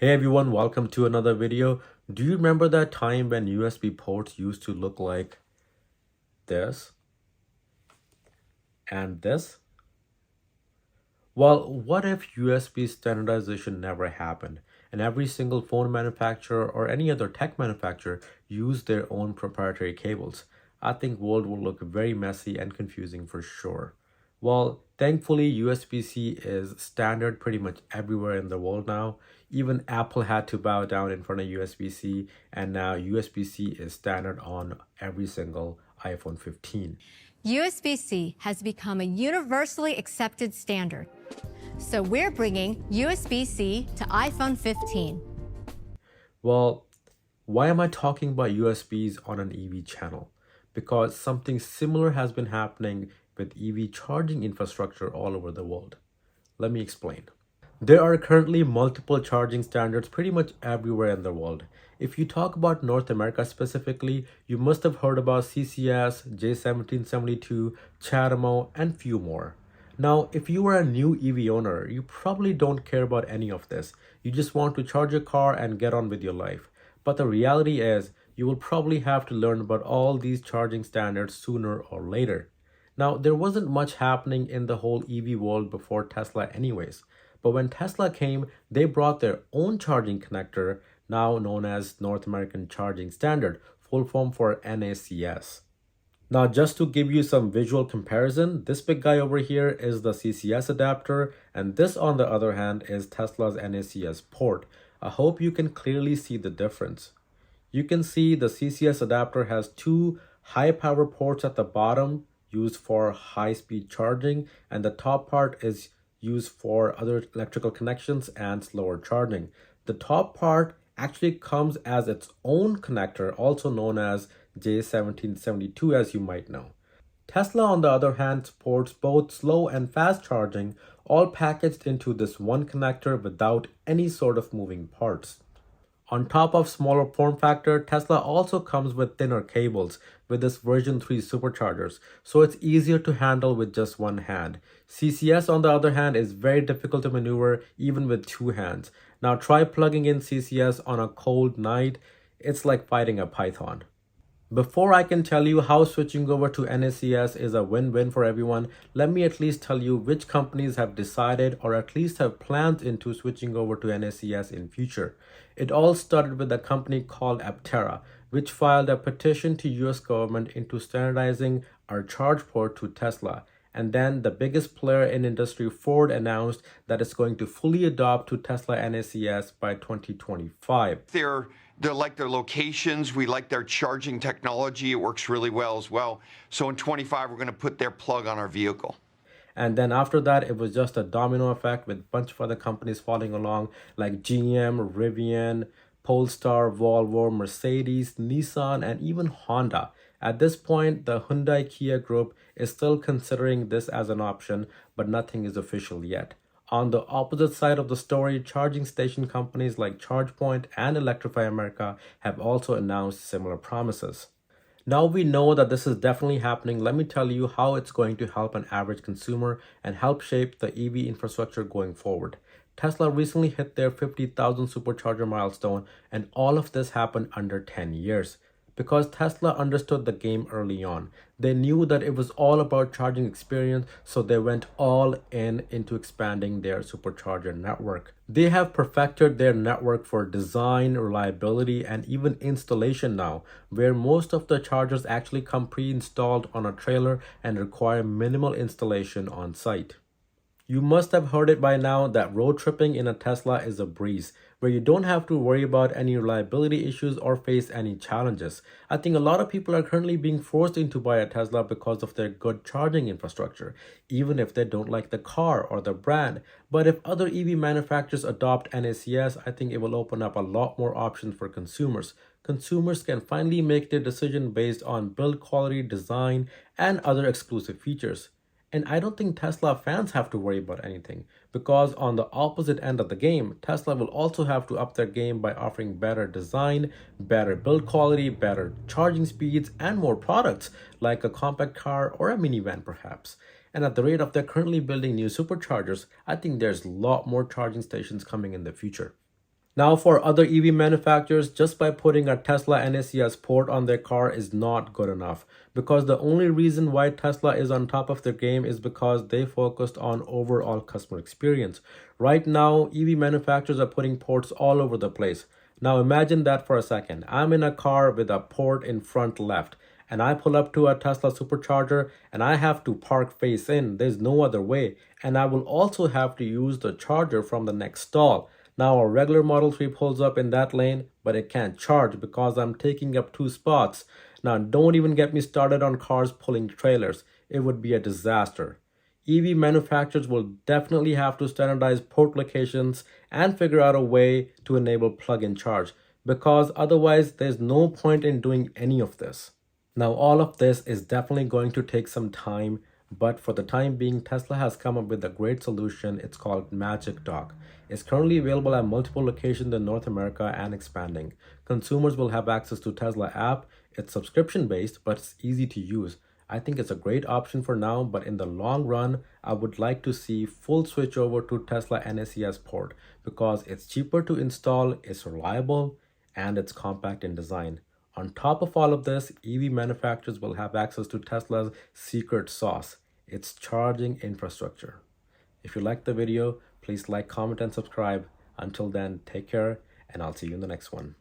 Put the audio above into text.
Hey everyone, welcome to another video. Do you remember that time when USB ports used to look like this and this? Well, what if USB standardization never happened and every single phone manufacturer or any other tech manufacturer used their own proprietary cables? I think world will look very messy and confusing for sure. Well, thankfully USB-C is standard pretty much everywhere in the world now. Even Apple had to bow down in front of USB-C, and now USB-C is standard on every single iPhone 15. USB-C has become a universally accepted standard. So we're bringing USB-C to iPhone 15. Well, why am I talking about USBs on an EV channel? Because something similar has been happening with EV charging infrastructure all over the world. Let me explain. There are currently multiple charging standards pretty much everywhere in the world. If you talk about North America specifically, you must have heard about CCS, J1772, CHAdeMO, and few more. Now, if you are a new EV owner, you probably don't care about any of this. You just want to charge your car and get on with your life. But the reality is, you will probably have to learn about all these charging standards sooner or later. Now, there wasn't much happening in the whole EV world before Tesla anyways. But when Tesla came, they brought their own charging connector, now known as North American Charging Standard, full form for NACS. Now, just to give you some visual comparison, this big guy over here is the CCS adapter, and this on the other hand is Tesla's NACS port. I hope you can clearly see the difference. You can see the CCS adapter has two high power ports at the bottom used for high speed charging, and the top part is used for other electrical connections and slower charging. The top part actually comes as its own connector, also known as J1772, as you might know. Tesla, on the other hand, supports both slow and fast charging, all packaged into this one connector without any sort of moving parts. On top of smaller form factor, Tesla also comes with thinner cables with this version 3 superchargers, so it's easier to handle with just one hand. CCS on the other hand is very difficult to maneuver even with two hands. Now try plugging in CCS on a cold night, it's like fighting a python. Before I can tell you how switching over to NACS is a win-win for everyone, let me at least tell you which companies have decided or at least have plans into switching over to NACS in future. It all started with a company called Aptera, which filed a petition to US government into standardizing our charge port to Tesla. And then the biggest player in industry, Ford, announced that it's going to fully adopt to Tesla NACS by 2025. They like their locations. We like their charging technology. It works really well as well. So in 25, we're going to put their plug on our vehicle. And then after that, it was just a domino effect with a bunch of other companies following along like GM, Rivian, Polestar, Volvo, Mercedes, Nissan, and even Honda. At this point, the Hyundai Kia group is still considering this as an option, but nothing is official yet. On the opposite side of the story, charging station companies like ChargePoint and Electrify America have also announced similar promises. Now we know that this is definitely happening. Let me tell you how it's going to help an average consumer and help shape the EV infrastructure going forward. Tesla recently hit their 50,000 supercharger milestone, and all of this happened under 10 years. Because Tesla understood the game early on. They knew that it was all about charging experience, so they went all in into expanding their supercharger network. They have perfected their network for design, reliability, and even installation now, where most of the chargers actually come pre-installed on a trailer and require minimal installation on site. You must have heard it by now that road tripping in a Tesla is a breeze, where you don't have to worry about any reliability issues or face any challenges. I think a lot of people are currently being forced into buy a Tesla because of their good charging infrastructure, even if they don't like the car or the brand. But if other EV manufacturers adopt NACS, I think it will open up a lot more options for consumers. Consumers can finally make their decision based on build quality, design, and other exclusive features. And I don't think Tesla fans have to worry about anything, because on the opposite end of the game, Tesla will also have to up their game by offering better design, better build quality, better charging speeds, and more products like a compact car or a minivan perhaps. And at the rate of they're currently building new superchargers, I think there's a lot more charging stations coming in the future. Now, for other EV manufacturers, just by putting a Tesla NACS port on their car is not good enough, because the only reason why Tesla is on top of their game is because they focused on overall customer experience. Right now, EV manufacturers are putting ports all over the place. Now, imagine that for a second. I'm in a car with a port in front left, and I pull up to a Tesla supercharger and I have to park face in. There's no other way. And I will also have to use the charger from the next stall. Now a regular Model 3 pulls up in that lane, but it can't charge because I'm taking up two spots. Now don't even get me started on cars pulling trailers. It would be a disaster. EV manufacturers will definitely have to standardize port locations and figure out a way to enable plug-in charge, because otherwise there's no point in doing any of this. Now, all of this is definitely going to take some time, but for the time being, Tesla has come up with a great solution. It's called Magic Dock. It's currently available at multiple locations in North America and expanding. Consumers will have access to Tesla app. It's subscription based, but it's easy to use. I think it's a great option for now, but in the long run, I would like to see full switch over to Tesla NACS port because it's cheaper to install, it's reliable, and it's compact in design. On top of all of this, EV manufacturers will have access to Tesla's secret sauce, its charging infrastructure. If you liked the video, please like, comment, and subscribe. Until then, take care, and I'll see you in the next one.